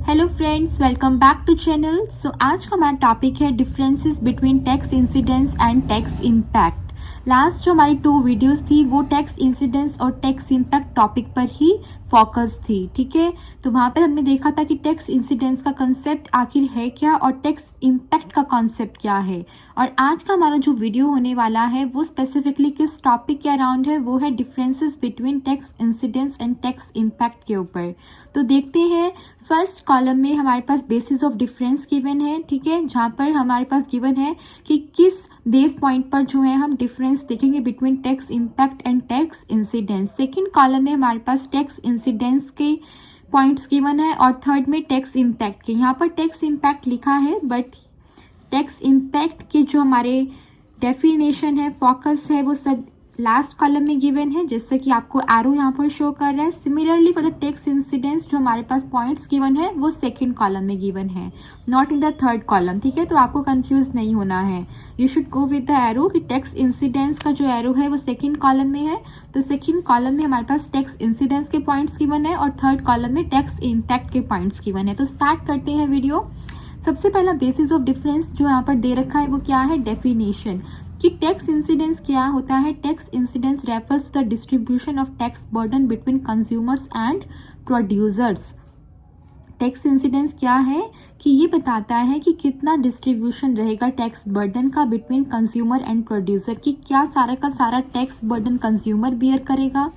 Hello friends, welcome back to channel. आज का हमारा टॉपिक है differences between tax incidence and tax impact. Last जो हमारी 2 वीडियोस थी वो टैक्स इंसिडेंस और टैक्स इम्पैक्ट टॉपिक पर ही फोकस थी, ठीक है। तो वहाँ पर हमने देखा था कि टैक्स इंसिडेंस का कंसेप्ट आखिर है क्या और टैक्स इम्पैक्ट का कॉन्सेप्ट क्या है। और आज का हमारा जो वीडियो होने वाला है वो स्पेसिफिकली किस टॉपिक के अराउंड है, वो है differences between tax incidence and tax impact के ऊपर। तो देखते हैं, फर्स्ट कॉलम में हमारे पास बेसिस ऑफ डिफरेंस गिवन है, ठीक है, जहाँ पर हमारे पास गिवन है कि किस बेस पॉइंट पर जो है हम डिफरेंस देखेंगे between tax impact and tax incidence. Second column में हमारे पास टैक्स इंसिडेंस के पॉइंट्स गिवन है और थर्ड में टैक्स इम्पैक्ट के। यहाँ पर टैक्स इम्पैक्ट लिखा है बट टैक्स इम्पैक्ट के जो हमारे डेफिनेशन है, फोकस है, वो सब लास्ट कॉलम में गिवन है, जैसे कि आपको एरो यहाँ पर शो कर रहा है। Similarly for the tax incidence जो हमारे पास पॉइंट्स गिवन है वो सेकंड कॉलम में गिवन है, not in the third column, ठीक है। तो आपको कंफ्यूज नहीं होना है, you should go with the arrow कि टैक्स इंसिडेंस का जो एरो है वो सेकंड कॉलम में है। तो सेकंड कॉलम में हमारे पास टैक्स इंसिडेंस के पॉइंट्स गिवन है और थर्ड कॉलम में टैक्स इम्पैक्ट के पॉइंट्स गिवन है। तो स्टार्ट करते हैं वीडियो। सबसे पहला बेसिस ऑफ डिफरेंस जो यहाँ पर दे रखा है वो क्या है, डेफिनेशन कि टैक्स इंसिडेंस क्या होता है। Tax incidence refers to the distribution of tax burden between consumers and producers. Tax incidence क्या है कि ये बताता है कि कितना डिस्ट्रीब्यूशन रहेगा टैक्स बर्डन का बिटवीन कंज्यूमर एंड प्रोड्यूसर, कि क्या सारा का सारा टैक्स बर्डन कंज्यूमर बियर करेगा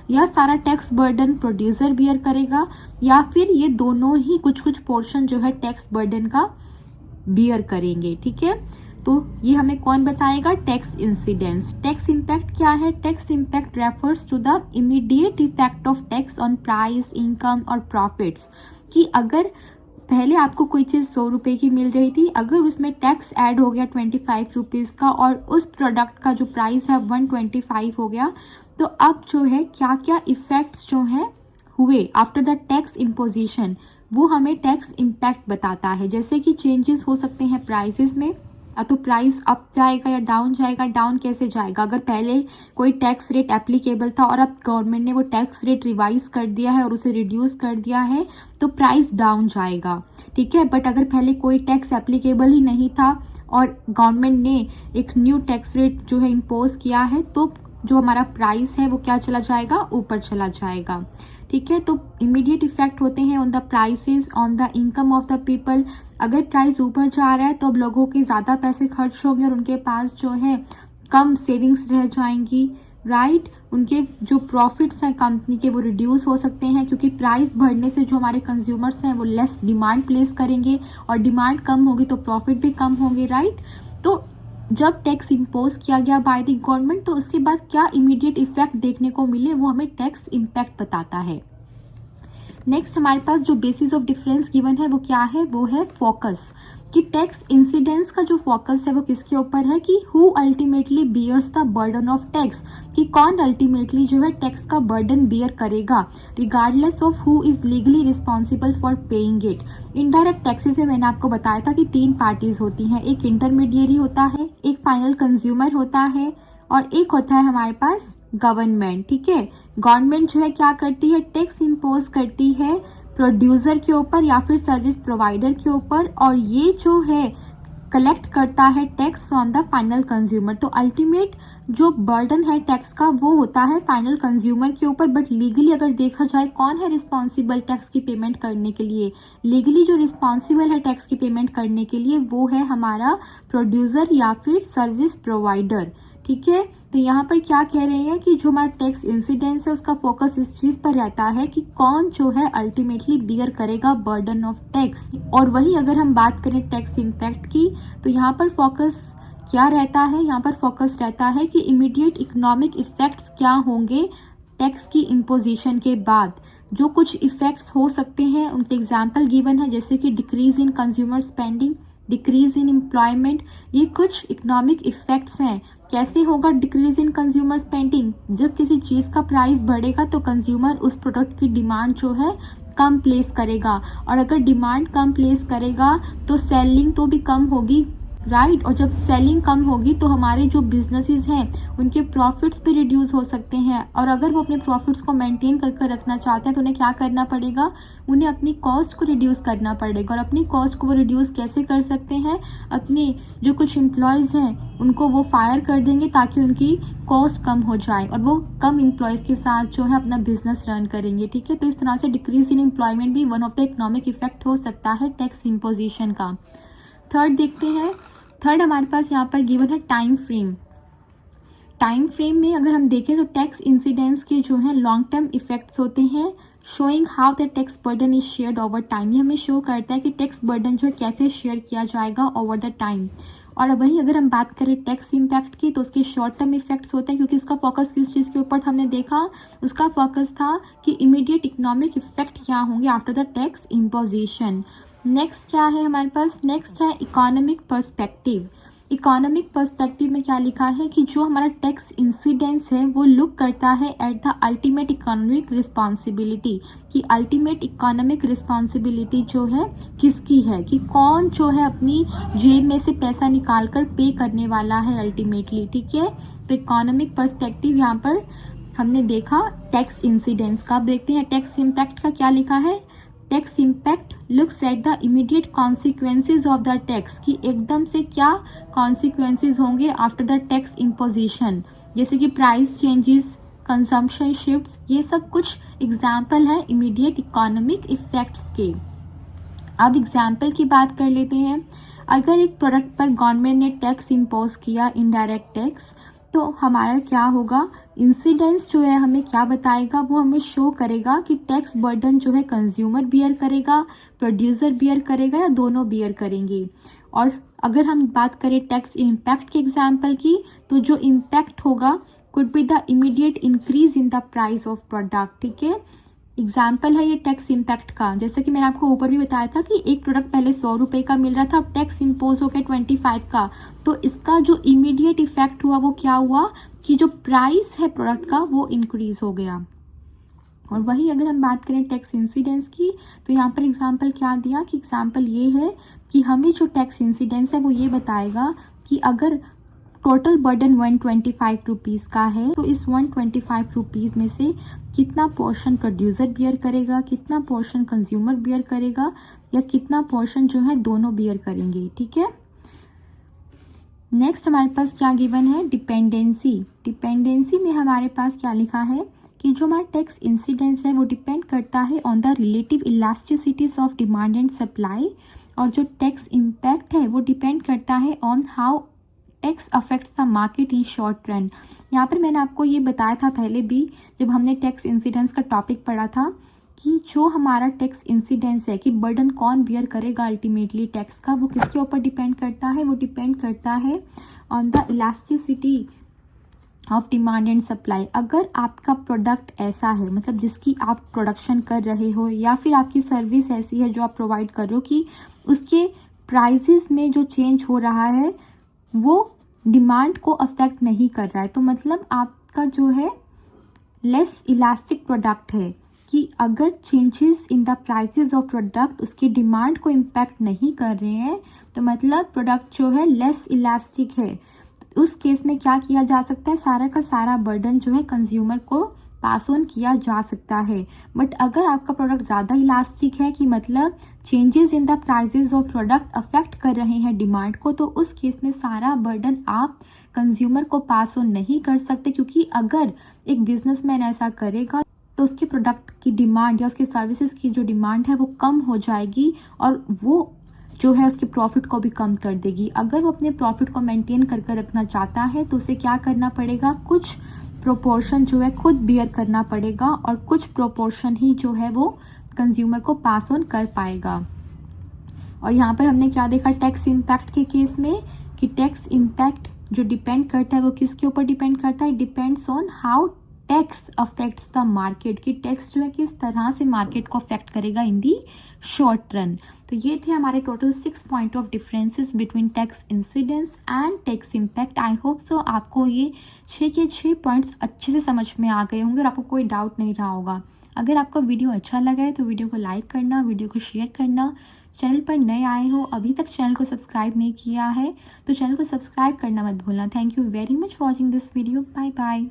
या सारा टैक्स बर्डन प्रोड्यूसर बियर करेगा, या फिर ये दोनों ही कुछ कुछ पोर्शन जो है टैक्स बर्डन का बियर करेंगे, ठीक है। तो ये हमें कौन बताएगा, टैक्स इंसिडेंस। टैक्स इम्पैक्ट क्या है, tax impact refers to the immediate effect of tax on price, income और प्रॉफिट्स। कि अगर पहले आपको कोई चीज़ 100 रुपये की मिल रही थी, अगर उसमें टैक्स ऐड हो गया 25 रुपीज़ का और उस प्रोडक्ट का जो प्राइस है 125 हो गया, तो अब जो है क्या क्या इफ़ेक्ट्स जो हैं हुए आफ्टर द टैक्स इम्पोजिशन, वो हमें टैक्स इम्पैक्ट बताता है। जैसे कि चेंजेस हो सकते हैं प्राइसेस में, तो प्राइस अप जाएगा या डाउन जाएगा। डाउन कैसे जाएगा, अगर पहले कोई टैक्स रेट एप्लीकेबल था और अब गवर्नमेंट ने वो टैक्स रेट रिवाइज कर दिया है और उसे रिड्यूस कर दिया है तो प्राइस डाउन जाएगा, ठीक है। बट अगर पहले कोई टैक्स एप्लीकेबल ही नहीं था और गवर्नमेंट ने एक न्यू टैक्स रेट जो है इम्पोज किया है, तो जो हमारा प्राइस है वो क्या चला जाएगा, ऊपर चला जाएगा, ठीक है। तो इमीडिएट इफेक्ट होते हैं on the prices, on the income of the people. अगर प्राइस ऊपर जा रहा है तो अब लोगों के ज़्यादा पैसे खर्च होंगे और उनके पास जो है कम सेविंग्स रह जाएंगी, राइट। उनके जो प्रॉफिट्स हैं कंपनी के वो रिड्यूस हो सकते हैं, क्योंकि प्राइस बढ़ने से जो हमारे कंज्यूमर्स हैं वो लेस डिमांड प्लेस करेंगे और डिमांड कम होगी तो प्रॉफिट भी कम होंगे, राइट। तो जब टैक्स इम्पोज किया गया बाय द गवर्नमेंट, तो उसके बाद क्या इमीडिएट इफेक्ट देखने को मिले वो हमें टैक्स इम्पैक्ट बताता है। नेक्स्ट हमारे पास जो बेसिस ऑफ डिफरेंस गिवन है वो क्या है, वो है फोकस। कि टैक्स इंसिडेंस का जो फोकस है वो किसके ऊपर है, कि who ultimately bears the burden of tax, कि कौन अल्टीमेटली जो है टैक्स का बर्डन बियर करेगा, regardless of who is legally responsible for paying it. Indirect taxes में मैंने आपको बताया था कि 3 पार्टीज होती हैं, एक इंटरमीडिएरी होता है, एक फाइनल कंज्यूमर होता है और एक होता है हमारे पास गवर्नमेंट, ठीक है। गवर्नमेंट जो है क्या करती है, टैक्स इम्पोज करती है प्रोड्यूसर के ऊपर या फिर सर्विस प्रोवाइडर के ऊपर, और ये जो है कलेक्ट करता है tax from the final consumer. तो अल्टीमेट जो बर्डन है टैक्स का वो होता है फाइनल कंज्यूमर के ऊपर। बट लीगली अगर देखा जाए कौन है रिस्पॉन्सिबल टैक्स की पेमेंट करने के लिए, लीगली जो रिस्पॉन्सिबल है टैक्स की पेमेंट करने के लिए वो है हमारा प्रोड्यूसर या फिर सर्विस प्रोवाइडर, ठीक है। तो यहाँ पर क्या कह रहे हैं कि जो हमारा टैक्स इंसिडेंस है उसका फोकस इस चीज़ पर रहता है कि कौन जो है अल्टीमेटली बियर करेगा बर्डन ऑफ टैक्स। और वही अगर हम बात करें टैक्स इम्पैक्ट की, तो यहाँ पर फोकस क्या रहता है, यहाँ पर फोकस रहता है कि इमीडिएट इकोनॉमिक इफेक्ट्स क्या होंगे टैक्स की इम्पोजिशन के बाद। जो कुछ इफेक्ट्स हो सकते हैं उनके एग्जाम्पल गिवन है, जैसे कि decrease in consumer spending, decrease in employment, ये कुछ इकोनॉमिक इफेक्ट्स हैं। कैसे होगा डिक्रीज इन कंज्यूमर स्पेंडिंग, जब किसी चीज़ का प्राइस बढ़ेगा तो कंज्यूमर उस प्रोडक्ट की डिमांड जो है कम प्लेस करेगा, और अगर डिमांड कम प्लेस करेगा तो सेलिंग तो भी कम होगी, राइट। और जब सेलिंग कम होगी तो हमारे जो बिजनेसेस हैं उनके प्रॉफिट्स भी रिड्यूस हो सकते हैं, और अगर वो अपने प्रॉफिट्स को मेंटेन करके रखना चाहते हैं तो उन्हें क्या करना पड़ेगा, उन्हें अपनी कॉस्ट को रिड्यूस करना पड़ेगा। और अपनी कॉस्ट को वो रिड्यूस कैसे कर सकते हैं, अपने जो कुछ एम्प्लॉयज़ हैं उनको वो फायर कर देंगे ताकि उनकी कॉस्ट कम हो जाए और वो कम एम्प्लॉयज़ के साथ जो है अपना बिजनेस रन करेंगे। ठीक है, तो इस तरह से डिक्रीज इन एम्प्लॉयमेंट भी one of the economic effect हो सकता है टैक्स इम्पोजिशन का। थर्ड देखते हैं। थर्ड हमारे पास यहाँ पर गिवन है टाइम फ्रेम। टाइम फ्रेम में अगर हम देखें तो टैक्स इंसिडेंस के जो है लॉन्ग टर्म इफेक्ट्स होते हैं, showing how the tax burden is shared over time. ये हमें शो करता है कि टैक्स बर्डन जो है कैसे शेयर किया जाएगा ओवर द टाइम। और वहीं अगर हम बात करें टैक्स इम्पैक्ट की तो उसके शॉर्ट टर्म इफेक्ट्स होते हैं, क्योंकि उसका फोकस किस चीज़ के ऊपर था हमने देखा, उसका फोकस था कि इमीडिएट इकोनॉमिक इफेक्ट क्या होंगे after the tax imposition. Next क्या है हमारे पास, नेक्स्ट है इकोनॉमिक पर्सपेक्टिव। इकोनॉमिक पर्सपेक्टिव में क्या लिखा है कि जो हमारा टैक्स इंसिडेंस है वो लुक करता है at the ultimate economic responsibility, कि अल्टीमेट इकोनॉमिक रिस्पॉन्सिबिलिटी जो है किसकी है, कि कौन जो है अपनी जेब में से पैसा निकाल कर पे करने वाला है अल्टीमेटली। ठीक है, तो इकोनॉमिक पर्सपेक्टिव यहाँ पर हमने देखा टैक्स इंसिडेंस का। अब देखते हैं टैक्स इम्पैक्ट का क्या लिखा है। Tax impact looks at the immediate consequences of the tax, कि एकदम से क्या कॉन्सिक्वेंसेज होंगे आफ्टर द टैक्स इम्पोजिशन, जैसे कि प्राइस चेंजेस, कंजम्पशन शिफ्ट्स, ये सब कुछ एग्जाम्पल है इमीडिएट इकोनॉमिक इफेक्ट्स के। अब एग्जाम्पल की बात कर लेते हैं। अगर एक प्रोडक्ट पर गवर्नमेंट ने टैक्स इम्पोज किया, इनडायरेक्ट टैक्स, तो हमारा क्या होगा, इंसिडेंस जो है हमें क्या बताएगा, वो हमें शो करेगा कि टैक्स बर्डन जो है कंज्यूमर बियर करेगा, प्रोड्यूसर बियर करेगा, या दोनों बियर करेंगे। और अगर हम बात करें टैक्स इम्पैक्ट के एग्जाम्पल की, तो जो इम्पैक्ट होगा could be the immediate increase in the price of product. ठीक है, एग्जाम्पल है ये टैक्स इम्पैक्ट का। जैसे कि मैंने आपको ऊपर भी बताया था कि एक प्रोडक्ट पहले 100 रुपये का मिल रहा था, अब टैक्स इम्पोज हो गया 25 का, तो इसका जो इमीडिएट इफेक्ट हुआ वो क्या हुआ कि जो प्राइस है प्रोडक्ट का वो इंक्रीज हो गया। और वही अगर हम बात करें टैक्स इंसिडेंस की, तो यहाँ पर एग्जाम्पल क्या दिया कि एग्जाम्पल ये है कि हमें जो टैक्स इंसिडेंस है वो ये बताएगा कि अगर टोटल बर्डन 125 रुपीज़ का है तो इस 125 रुपीज़ में से कितना पोर्शन प्रोड्यूसर बियर करेगा, कितना पोर्शन कंज्यूमर बियर करेगा, या कितना पोर्शन जो है दोनों बियर करेंगे। ठीक है, नेक्स्ट हमारे पास क्या गिवन है, डिपेंडेंसी। डिपेंडेंसी में हमारे पास क्या लिखा है कि जो हमारा टैक्स इंसिडेंस है वो डिपेंड करता है on the relative इलास्टिसिटीज of demand and supply, और जो टैक्स इम्पैक्ट है वो डिपेंड करता है on how tax affects the market in short run. यहाँ पर मैंने आपको ये बताया था पहले भी जब हमने टैक्स इंसिडेंस का टॉपिक पढ़ा था कि जो हमारा टैक्स इंसिडेंस है कि बर्डन कौन बियर करेगा अल्टीमेटली टैक्स का, वो किसके ऊपर डिपेंड करता है, वो डिपेंड करता है on the elasticity of demand and supply. अगर आपका प्रोडक्ट ऐसा है, मतलब जिसकी आप प्रोडक्शन कर रहे हो, या फिर आपकी सर्विस ऐसी है जो आप प्रोवाइड कर रहे हो कि उसके प्राइसेस में जो चेंज हो रहा है वो डिमांड को अफेक्ट नहीं कर रहा है, तो मतलब आपका जो है लेस इलास्टिक प्रोडक्ट है, कि अगर changes in the prices of product उसकी डिमांड को इम्पैक्ट नहीं कर रहे हैं तो मतलब प्रोडक्ट जो है लेस इलास्टिक है। उस केस में क्या किया जा सकता है, सारा का सारा बर्डन जो है कंज्यूमर को पास ऑन किया जा सकता है। बट अगर आपका प्रोडक्ट ज़्यादा इलास्टिक है कि मतलब changes in the prices of product affect कर रहे हैं डिमांड को, तो उस केस में सारा बर्डन आप कंज्यूमर को पास ऑन नहीं कर सकते, क्योंकि अगर एक बिजनेसमैन ऐसा करेगा तो उसके प्रोडक्ट की डिमांड या उसके सर्विसेज की जो डिमांड है वो कम हो जाएगी और वो जो है उसके प्रॉफिट को भी कम कर देगी। अगर वो अपने प्रॉफिट को मेंटेन कर कर रखना चाहता है तो उसे क्या करना पड़ेगा, कुछ प्रोपोर्शन जो है खुद बियर करना पड़ेगा और कुछ प्रोपोर्शन ही जो है वो कंज्यूमर को पास ऑन कर पाएगा। और यहाँ पर हमने क्या देखा टैक्स इम्पैक्ट के केस में कि टैक्स इम्पैक्ट जो डिपेंड करता है वो किसके ऊपर डिपेंड करता है, depends on how tax affects the market, कि टैक्स जो है किस तरह से मार्केट को अफेक्ट करेगा इन दी शॉर्ट रन। तो ये थे हमारे total 6 point of differences between tax incidence and tax impact. I hope so आपको ये 6 के 6 पॉइंट्स अच्छे से समझ में आ गए होंगे और आपको कोई डाउट नहीं रहा होगा। अगर आपको वीडियो अच्छा लगा है तो वीडियो को लाइक करना, वीडियो को शेयर करना, चैनल पर नए आए हो, अभी तक चैनल को सब्सक्राइब नहीं किया है तो चैनल को सब्सक्राइब करना मत भूलना। Thank you very much for watching this video. Bye bye.